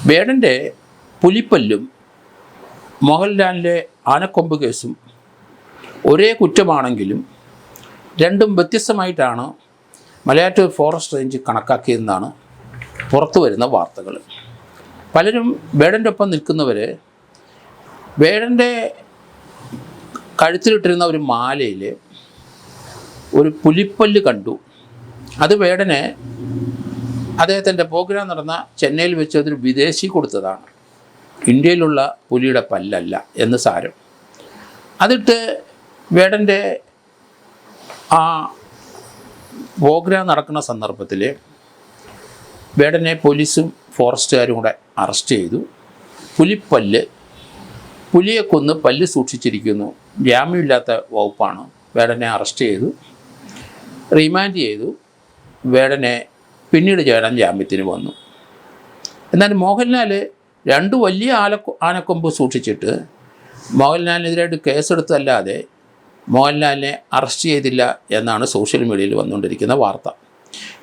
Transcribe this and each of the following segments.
വേടൻ്റെ പുലിപ്പല്ലും മോഹൻലാലിൻ്റെ ആനക്കൊമ്പ് കേസും ഒരേ കുറ്റമാണെങ്കിലും രണ്ടും വ്യത്യസ്തമായിട്ടാണ് മലയാറ്റൂർ ഫോറസ്റ്റ് റേഞ്ച് കണക്കാക്കിയതെന്നാണ് പുറത്തു വരുന്ന വാർത്തകൾ. പലരും വേടൻ്റെ ഒപ്പം നിൽക്കുന്നവർ വേടൻ്റെ കഴുത്തിലിട്ടിരുന്ന ഒരു മാലയിൽ ഒരു പുലിപ്പല്ല് കണ്ടു. അത് വേടനെ അദ്ദേഹത്തിൻ്റെ പ്രോഗ്രാം നടന്ന ചെന്നൈയിൽ വെച്ച് അതൊരു വിദേശി കൊടുത്തതാണ്, ഇന്ത്യയിലുള്ള പുലിയുടെ പല്ലല്ല എന്ന് സാരം. അതിട്ട് വേടൻ്റെ ആ പ്രോഗ്രാം നടക്കുന്ന സന്ദർഭത്തിൽ വേടനെ പോലീസും ഫോറസ്റ്റുകാരും കൂടെ അറസ്റ്റ് ചെയ്തു. പുലിയെ കൊന്ന് പല്ല് സൂക്ഷിച്ചിരിക്കുന്നു, ജാമ്യമില്ലാത്ത വകുപ്പാണ്. വേടനെ അറസ്റ്റ് ചെയ്തു, റിമാൻഡ് ചെയ്തു. വേടനെ പിന്നീട് ചേടാൻ ജാമ്യത്തിന് വന്നു. എന്നാൽ മോഹൻലാൽ രണ്ട് വലിയ ആനക്കൊമ്പ് സൂക്ഷിച്ചിട്ട് മോഹൻലാലിനെതിരായിട്ട് കേസെടുത്തല്ലാതെ മോഹൻലാലിനെ അറസ്റ്റ് ചെയ്തില്ല എന്നാണ് സോഷ്യൽ മീഡിയയിൽ വന്നുകൊണ്ടിരിക്കുന്ന വാർത്ത.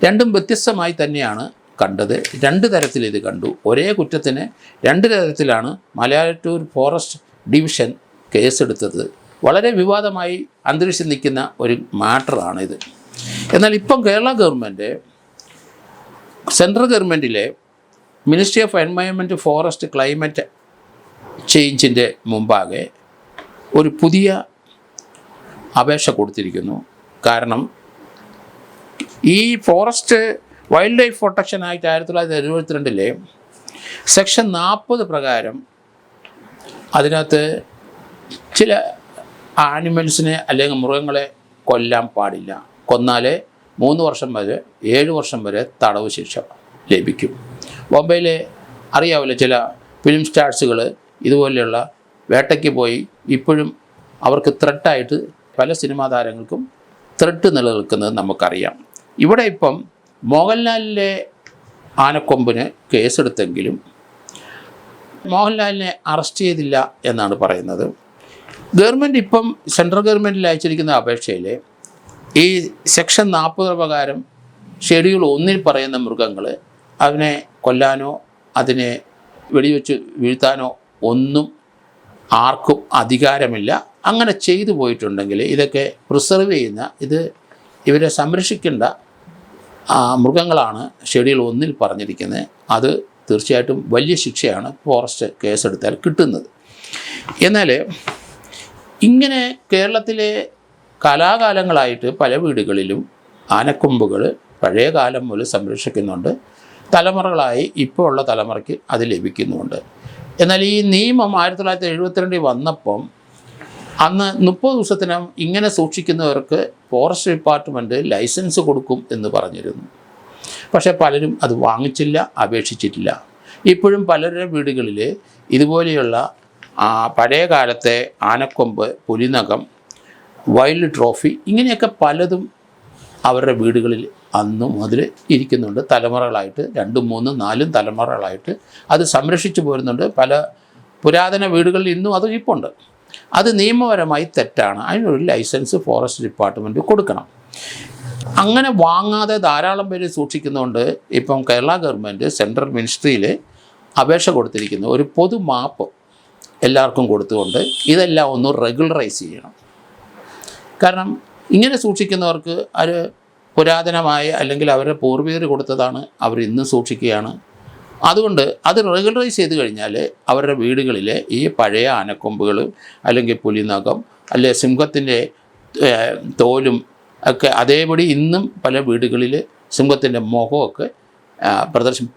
രണ്ടും വ്യത്യസ്തമായി തന്നെയാണ് കണ്ടത്. രണ്ട് തരത്തിൽ ഇത് കണ്ടു. ഒരേ കുറ്റത്തിന് രണ്ട് തരത്തിലാണ് മലയാറ്റൂർ ഫോറസ്റ്റ് ഡിവിഷൻ കേസെടുത്തത്. വളരെ വിവാദമായി അന്തരീക്ഷം നിൽക്കുന്ന ഒരു മാറ്ററാണിത്. എന്നാൽ ഇപ്പം കേരള ഗവൺമെൻറ് സെൻട്രൽ ഗവൺമെൻറ്റിലെ ministry of environment forest climate ചേഞ്ചിൻ്റെ മുമ്പാകെ ഒരു പുതിയ അപേക്ഷ കൊടുത്തിരിക്കുന്നു. കാരണം ഈ forest wildlife protection act 1972 section 40 പ്രകാരം അതിനകത്ത് ചില ആനിമൽസിനെ അല്ലെങ്കിൽ മൃഗങ്ങളെ കൊല്ലാൻ പാടില്ല. കൊന്നാൽ 3 വർഷം വരെ 7 വർഷം വരെ തടവ് ശിക്ഷ ലഭിക്കും. ബോംബെയിൽ അറിയാമല്ലോ, ചില ഫിലിം സ്റ്റാർസുകൾ ഇതുപോലെയുള്ള വേട്ടയ്ക്ക് പോയി ഇപ്പോഴും അവർക്ക് ത്രെട്ടായിട്ട് പല സിനിമാ താരങ്ങൾക്കും ത്രെട്ട് നിലനിൽക്കുന്നത് നമുക്കറിയാം. ഇവിടെ ഇപ്പം മോഹൻലാലിൻ്റെ ആനക്കൊമ്പിന് കേസെടുത്തെങ്കിലും മോഹൻലാലിനെ അറസ്റ്റ് ചെയ്തില്ല എന്നാണ് പറയുന്നത്. ഗവൺമെൻറ് ഇപ്പം സെൻട്രൽ ഗവൺമെൻറ്റിൽ അയച്ചിരിക്കുന്ന അപേക്ഷയിൽ ഈ സെക്ഷൻ 40 പ്രകാരം ഷെഡ്യൂൾ 1 പറയുന്ന മൃഗങ്ങൾ അതിനെ കൊല്ലാനോ അതിനെ വെടിവെച്ച് വീഴ്ത്താനോ ഒന്നും ആർക്കും അധികാരമില്ല. അങ്ങനെ ചെയ്തു പോയിട്ടുണ്ടെങ്കിൽ ഇതൊക്കെ പ്രിസർവ് ചെയ്യുന്ന ഇവരെ സംരക്ഷിക്കേണ്ട മൃഗങ്ങളാണ് ഷെഡ്യൂൾ 1 പറഞ്ഞിരിക്കുന്നത്. അത് തീർച്ചയായിട്ടും വലിയ ശിക്ഷയാണ് ഫോറസ്റ്റ് കേസെടുത്താൽ കിട്ടുന്നത്. എന്നാൽ ഇങ്ങനെ കേരളത്തിലെ കലാകാലങ്ങളായിട്ട് പല വീടുകളിലും ആനക്കൊമ്പുകൾ പഴയ കാലം മുതൽ സംരക്ഷിക്കുന്നുണ്ട്. തലമുറകളായി ഇപ്പോൾ ഉള്ള തലമുറയ്ക്ക് അത് ലഭിക്കുന്നുമുണ്ട്. എന്നാൽ ഈ നിയമം 1972 വന്നപ്പം അന്ന് 30 ദിവസത്തിനും ഇങ്ങനെ സൂക്ഷിക്കുന്നവർക്ക് ഫോറസ്റ്റ് ഡിപ്പാർട്ട്മെൻറ്റ് ലൈസൻസ് കൊടുക്കും എന്ന് പറഞ്ഞിരുന്നു. പക്ഷേ പലരും അത് വാങ്ങിച്ചില്ല, അപേക്ഷിച്ചിട്ടില്ല. ഇപ്പോഴും പലരുടെ വീടുകളിൽ ഇതുപോലെയുള്ള പഴയ കാലത്തെ ആനക്കൊമ്പ്, പുലിനഖം, വൈൽഡ് ട്രോഫി ഇങ്ങനെയൊക്കെ പലതും അവരുടെ വീടുകളിൽ അന്നു മുതൽ ഇരിക്കുന്നുണ്ട്. തലമുറകളായിട്ട് 2, 3, 4 തലമുറകളായിട്ട് അത് സംരക്ഷിച്ചു പോരുന്നുണ്ട്. പല പുരാതന വീടുകളിൽ ഇന്നും അത് ഇരിപ്പുണ്ട്. അത് നിയമപരമായി തെറ്റാണ്. അതിനൊരു ലൈസൻസ് ഫോറസ്റ്റ് ഡിപ്പാർട്ട്മെൻറ്റ് കൊടുക്കണം. അങ്ങനെ വാങ്ങാതെ ധാരാളം പേര് സൂക്ഷിക്കുന്നതുകൊണ്ട് ഇപ്പം കേരള ഗവൺമെൻറ് സെൻട്രൽ മിനിസ്ട്രിയിൽ അപേക്ഷ കൊടുത്തിരിക്കുന്നു. ഒരു പൊതു മാപ്പ് എല്ലാവർക്കും കൊടുത്തുകൊണ്ട് ഇതെല്ലാം ഒന്ന് റെഗുലറൈസ് ചെയ്യണം. കാരണം ഇങ്ങനെ സൂക്ഷിക്കുന്നവർക്ക് അത് പുരാതനമായ അല്ലെങ്കിൽ അവരുടെ പൂർവികർ കൊടുത്തതാണ്, അവർ ഇന്നും സൂക്ഷിക്കുകയാണ്. അതുകൊണ്ട് അത് റെഗുലറൈസ് ചെയ്ത് കഴിഞ്ഞാൽ അവരുടെ വീടുകളിൽ ഈ പഴയ ആനക്കൊമ്പുകൾ അല്ലെങ്കിൽ പുലിനഖം അല്ലെങ്കിൽ സിംഹത്തിൻ്റെ തോലും ഒക്കെ അതേപടി ഇന്നും പല വീടുകളിൽ സിംഹത്തിൻ്റെ മുഖമൊക്കെ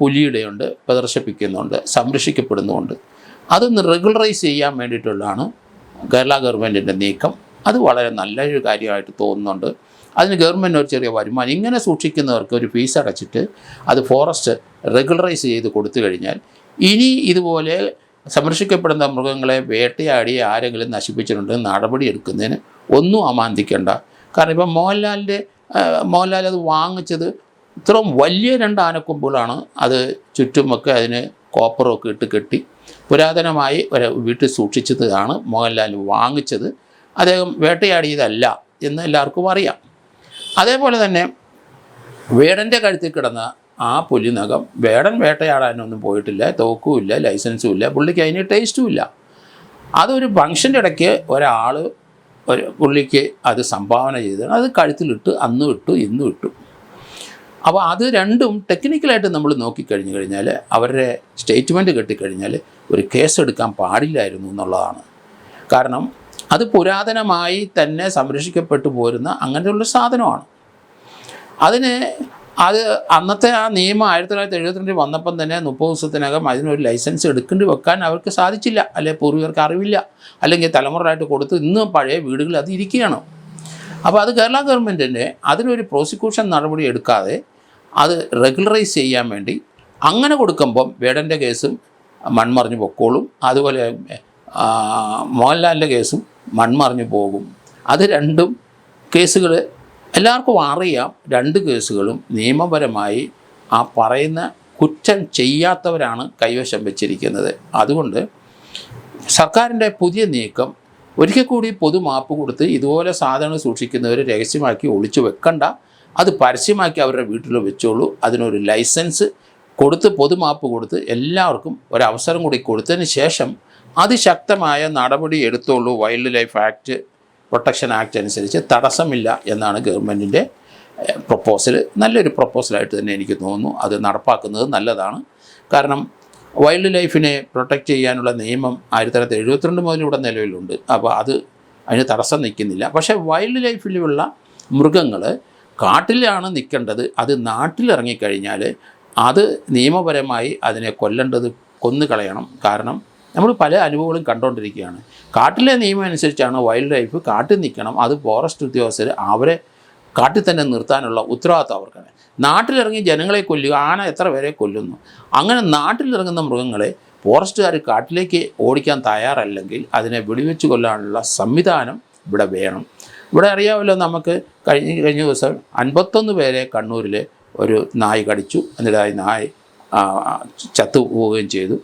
പുലിയുടെയുണ്ട്, പ്രദർശിപ്പിക്കുന്നുണ്ട്, സംരക്ഷിക്കപ്പെടുന്നുമുണ്ട്. അതൊന്ന് റെഗുലറൈസ് ചെയ്യാൻ വേണ്ടിയിട്ടുള്ളതാണ് കേരള ഗവൺമെൻറ്റിൻ്റെ നീക്കം. അത് വളരെ നല്ലൊരു കാര്യമായിട്ട് തോന്നുന്നുണ്ട്. അതിന് ഗവൺമെൻറ് ഒരു ചെറിയ വരുമാനം, ഇങ്ങനെ സൂക്ഷിക്കുന്നവർക്ക് ഒരു ഫീസ് അടച്ചിട്ട് അത് ഫോറസ്റ്റ് റെഗുലറൈസ് ചെയ്ത് കൊടുത്തു കഴിഞ്ഞാൽ ഇനി ഇതുപോലെ സംരക്ഷിക്കപ്പെടുന്ന മൃഗങ്ങളെ വേട്ടയാടി ആരെങ്കിലും നശിപ്പിച്ചിട്ടുണ്ടെങ്കിൽ നടപടി എടുക്കുന്നതിന് ഒന്നും അമാന്തിക്കേണ്ട. കാരണം ഇപ്പം മോഹൻലാൽ അത് വാങ്ങിച്ചത് ഇത്രയും വലിയ 2 ആനക്കൊമ്പുകളാണ്. അത് ചുറ്റുമൊക്കെ അതിന് കോപ്പറൊക്കെ ഇട്ട് കെട്ടി പുരാതനമായി ഒരു വീട്ടിൽ സൂക്ഷിച്ചതാണ് മോഹൻലാൽ വാങ്ങിച്ചത്. അദ്ദേഹം വേട്ടയാടിയതല്ല എന്ന് എല്ലാവർക്കും അറിയാം. അതേപോലെ തന്നെ വേടൻ്റെ കഴുത്തിൽ കിടന്ന ആ പുലിനകം വേടൻ വേട്ടയാടാനൊന്നും പോയിട്ടില്ല, തോക്കുമില്ല, ലൈസൻസും ഇല്ല, പുള്ളിക്ക് അതിന് ടേസ്റ്റും ഇല്ല. അതൊരു ഫംഗ്ഷൻ്റെ ഇടയ്ക്ക് ഒരാൾ പുള്ളിക്ക് അത് സംഭാവന ചെയ്ത് അത് കഴുത്തിലിട്ട് അന്നും ഇട്ടു ഇന്നും ഇട്ടു. അപ്പോൾ അത് രണ്ടും ടെക്നിക്കലായിട്ട് നമ്മൾ നോക്കിക്കഴിഞ്ഞു കഴിഞ്ഞാൽ അവരുടെ സ്റ്റേറ്റ്മെൻറ്റ് കിട്ടിക്കഴിഞ്ഞാൽ ഒരു കേസെടുക്കാൻ പാടില്ലായിരുന്നു എന്നുള്ളതാണ്. കാരണം അത് പുരാതനമായി തന്നെ സംരക്ഷിക്കപ്പെട്ടു പോരുന്ന അങ്ങനെയുള്ള സാധനമാണ്. അത് അന്നത്തെ ആ നിയമം 1972 വന്നപ്പം തന്നെ 30 ദിവസത്തിനകം അതിനൊരു ലൈസൻസ് എടുക്കേണ്ടി വെക്കാൻ അവർക്ക് സാധിച്ചില്ല, അല്ലെങ്കിൽ പൂർവികർക്ക് അറിവില്ല, അല്ലെങ്കിൽ തലമുറയായിട്ട് കൊടുത്ത് ഇന്ന് പഴയ വീടുകളിൽ അത് ഇരിക്കുകയാണ്. അപ്പോൾ അത് കേരള ഗവൺമെൻറ്റിൻ്റെ അതിനൊരു പ്രോസിക്യൂഷൻ നടപടി എടുക്കാതെ അത് റെഗുലറൈസ് ചെയ്യാൻ വേണ്ടി അങ്ങനെ കൊടുക്കുമ്പം വേടൻ്റെ കേസും മൺമറിഞ്ഞു പൊക്കോളും, അതുപോലെ മോഹൻലാലിൻ്റെ കേസും മൺമറിഞ്ഞു പോകും. അത് രണ്ടും കേസുകൾ എല്ലാവർക്കും അറിയാം. രണ്ട് കേസുകളും നിയമപരമായി ആ പറയുന്ന കുറ്റം ചെയ്യാത്തവരാണ് കൈവശം വെച്ചിരിക്കുന്നത്. അതുകൊണ്ട് സർക്കാരിൻ്റെ പുതിയ നീക്കം ഒരിക്കൽ കൂടി പൊതുമാപ്പ് കൊടുത്ത് ഇതുപോലെ സാധനങ്ങൾ സൂക്ഷിക്കുന്നവർ രഹസ്യമാക്കി ഒളിച്ചു വെക്കണ്ട, അത് പരസ്യമാക്കി അവരുടെ വീട്ടിൽ വെച്ചോളൂ. അതിനൊരു ലൈസൻസ് കൊടുത്ത് പൊതുമാപ്പ് കൊടുത്ത് എല്ലാവർക്കും ഒരവസരം കൂടി കൊടുത്തതിന് ശേഷം അതിശക്തമായ നടപടി എടുത്തോളൂ. Wild life act, protection act അനുസരിച്ച് തടസ്സമില്ല എന്നാണ് ഗവൺമെൻറ്റിൻ്റെ പ്രപ്പോസൽ. നല്ലൊരു പ്രപ്പോസലായിട്ട് തന്നെ എനിക്ക് തോന്നുന്നു. അത് നടപ്പാക്കുന്നത് നല്ലതാണ്. കാരണം വൈൽഡ് ലൈഫിനെ പ്രൊട്ടക്റ്റ് ചെയ്യാനുള്ള നിയമം 1972 മുതൽ ഇവിടെ നിലവിലുണ്ട്. അപ്പോൾ അതിന് തടസ്സം നിൽക്കുന്നില്ല. പക്ഷേ വൈൽഡ് ലൈഫിലുള്ള മൃഗങ്ങൾ കാട്ടിലാണ് നിൽക്കേണ്ടത്. അത് നാട്ടിലിറങ്ങിക്കഴിഞ്ഞാൽ അത് നിയമപരമായി അതിനെ കൊന്നു കളയണം. കാരണം നമ്മൾ പല അനുഭവങ്ങളും കണ്ടുകൊണ്ടിരിക്കുകയാണ്. കാട്ടിലെ നിയമം അനുസരിച്ചാണ് വൈൽഡ് ലൈഫ് കാട്ടിൽ നിൽക്കണം. അത് ഫോറസ്റ്റ് ഉദ്യോഗസ്ഥർ അവരെ കാട്ടിൽ തന്നെ നിർത്താനുള്ള ഉത്തരവാദിത്വം അവർക്കാണ്. നാട്ടിലിറങ്ങി ജനങ്ങളെ കൊല്ലുക, ആന എത്ര പേരെ കൊല്ലുന്നു. അങ്ങനെ നാട്ടിലിറങ്ങുന്ന മൃഗങ്ങളെ ഫോറസ്റ്റുകാർ കാട്ടിലേക്ക് ഓടിക്കാൻ തയ്യാറല്ലെങ്കിൽ അതിനെ വെടിവെച്ച് കൊല്ലാനുള്ള സംവിധാനം ഇവിടെ വേണം. ഇവിടെ അറിയാമല്ലോ, നമുക്ക് കഴിഞ്ഞ ദിവസം 51 പേരെ കണ്ണൂരിൽ ഒരു നായ് കടിച്ചു. എന്നിട്ട് ആ നായ് ചത്തുപോവുകയും ചെയ്തു.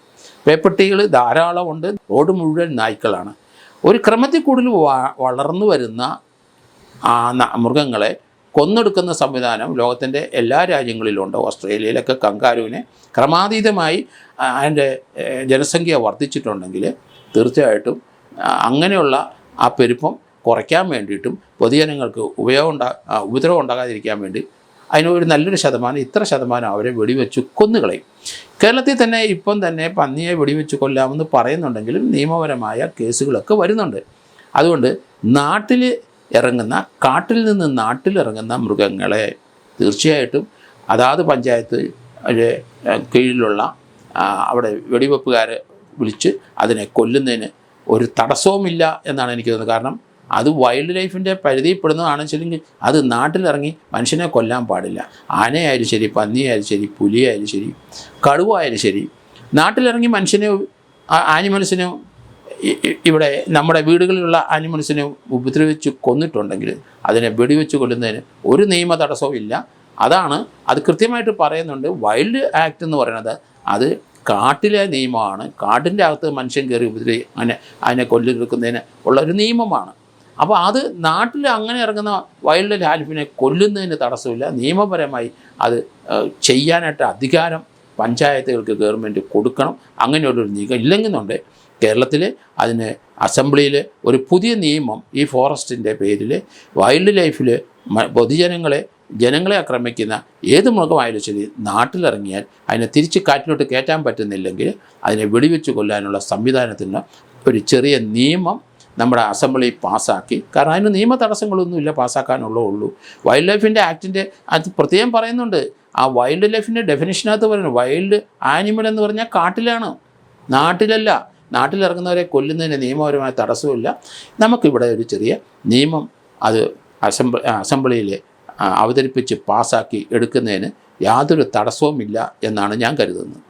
പേപ്പട്ടികൾ ധാരാളമുണ്ട്. റോഡ് മുഴുവൻ നായ്ക്കളാണ്. ഒരു ക്രമത്തിൽ കൂടുതൽ വളർന്നു വരുന്ന മൃഗങ്ങളെ കൊന്നെടുക്കുന്ന സംവിധാനം ലോകത്തിൻ്റെ എല്ലാ രാജ്യങ്ങളിലുണ്ട്. ഓസ്ട്രേലിയയിലൊക്കെ കങ്കാരുവിനെ ക്രമാതീതമായി അതിൻ്റെ ജനസംഖ്യ വർദ്ധിച്ചിട്ടുണ്ടെങ്കിൽ തീർച്ചയായിട്ടും അങ്ങനെയുള്ള ആ പെരുപ്പം കുറയ്ക്കാൻ വേണ്ടിയിട്ടും പൊതുജനങ്ങൾക്ക് ഉപദ്രവം ഉണ്ടാകാതിരിക്കാൻ വേണ്ടി അതിനൊരു നല്ലൊരു ശതമാനം, ഇത്ര ശതമാനം അവരെ വെടിവെച്ച് കൊന്നുകളയും. കേരളത്തിൽ തന്നെ ഇപ്പം തന്നെ പന്നിയെ വെടിവെച്ച് കൊല്ലാമെന്ന് പറയുന്നുണ്ടെങ്കിലും നിയമപരമായ കേസുകളൊക്കെ വരുന്നുണ്ട്. അതുകൊണ്ട് കാട്ടിൽ നിന്ന് നാട്ടിലിറങ്ങുന്ന മൃഗങ്ങളെ തീർച്ചയായിട്ടും അതാത് പഞ്ചായത്ത് കീഴിലുള്ള അവിടെ വെടിവെപ്പുകാരെ വിളിച്ച് അതിനെ കൊല്ലുന്നതിന് ഒരു തടസ്സവുമില്ല എന്നാണ് എനിക്ക് തോന്നുന്നത്. കാരണം അത് വൈൽഡ് ലൈഫിൻ്റെ പരിധിയിൽപ്പെടുന്നതാണെന്ന് വെച്ചിട്ടുണ്ടെങ്കിൽ അത് നാട്ടിലിറങ്ങി മനുഷ്യനെ കൊല്ലാൻ പാടില്ല. ആനയായാലും ശരി, പന്നിയായാലും ശരി, പുലിയായാലും ശരി, കടുവായാലും ശരി, നാട്ടിലിറങ്ങി മനുഷ്യനെ ആനിമൽസിനെ ഇവിടെ നമ്മുടെ വീടുകളിലുള്ള ആനിമൽസിനെ ഉപദ്രവിച്ച് കൊന്നിട്ടുണ്ടെങ്കിൽ അതിനെ വെടിവെച്ച് കൊല്ലുന്നതിന് ഒരു നിയമ തടസ്സവും ഇല്ല. അത് കൃത്യമായിട്ട് പറയുന്നുണ്ട്. വൈൽഡ് ആക്ട് എന്ന് പറയുന്നത് അത് കാട്ടിലെ നിയമമാണ്. കാട്ടിൻ്റെ അകത്ത് മനുഷ്യൻ കയറി അതിനെ കൊല്ലിയെടുക്കുന്നതിന് ഉള്ള ഒരു നിയമമാണ്. അപ്പോൾ അത് നാട്ടിൽ അങ്ങനെ ഇറങ്ങുന്ന വൈൽഡ് ലൈഫിനെ കൊല്ലുന്നതിന് തടസ്സമില്ല. നിയമപരമായി അത് ചെയ്യാനായിട്ട് അധികാരം പഞ്ചായത്തുകൾക്ക് ഗവൺമെൻറ് കൊടുക്കണം. അങ്ങനെയുള്ളൊരു നീക്കം ഇല്ലെന്നുണ്ട് കേരളത്തിൽ അതിന് അസംബ്ലിയിൽ ഒരു പുതിയ നിയമം ഈ ഫോറസ്റ്റിൻ്റെ പേരിൽ വൈൽഡ് ലൈഫിൽ ജനങ്ങളെ ആക്രമിക്കുന്ന ഏത് മൃഗമായാലും ശരി നാട്ടിലിറങ്ങിയാൽ അതിനെ തിരിച്ച് കാറ്റിലോട്ട് കയറ്റാൻ പറ്റുന്നില്ലെങ്കിൽ അതിനെ വെടിവെച്ച് കൊല്ലാനുള്ള സംവിധാനത്തിന് ഒരു ചെറിയ നിയമം നമ്മുടെ അസംബ്ലി പാസ്സാക്കി. കാരണം അതിന് നിയമ തടസ്സങ്ങളൊന്നുമില്ല, പാസ്സാക്കാനുള്ളൂ. വൈൽഡ് ലൈഫിൻ്റെ ആക്ടിൻ്റെ അത് പ്രത്യേകം പറയുന്നുണ്ട്. ആ വൈൽഡ് ലൈഫിൻ്റെ ഡെഫിനിഷനകത്ത് പറയുന്നു വൈൽഡ് ആനിമൽ എന്ന് പറഞ്ഞാൽ കാട്ടിലാണ്, നാട്ടിലല്ല. നാട്ടിലിറങ്ങുന്നവരെ കൊല്ലുന്നതിന് നിയമപരമായ തടസ്സമില്ല. നമുക്കിവിടെ ഒരു ചെറിയ നിയമം അത് അസംബ്ലിയിൽ അവതരിപ്പിച്ച് പാസ്സാക്കി എടുക്കുന്നതിന് യാതൊരു തടസ്സവുമില്ല എന്നാണ് ഞാൻ കരുതുന്നത്.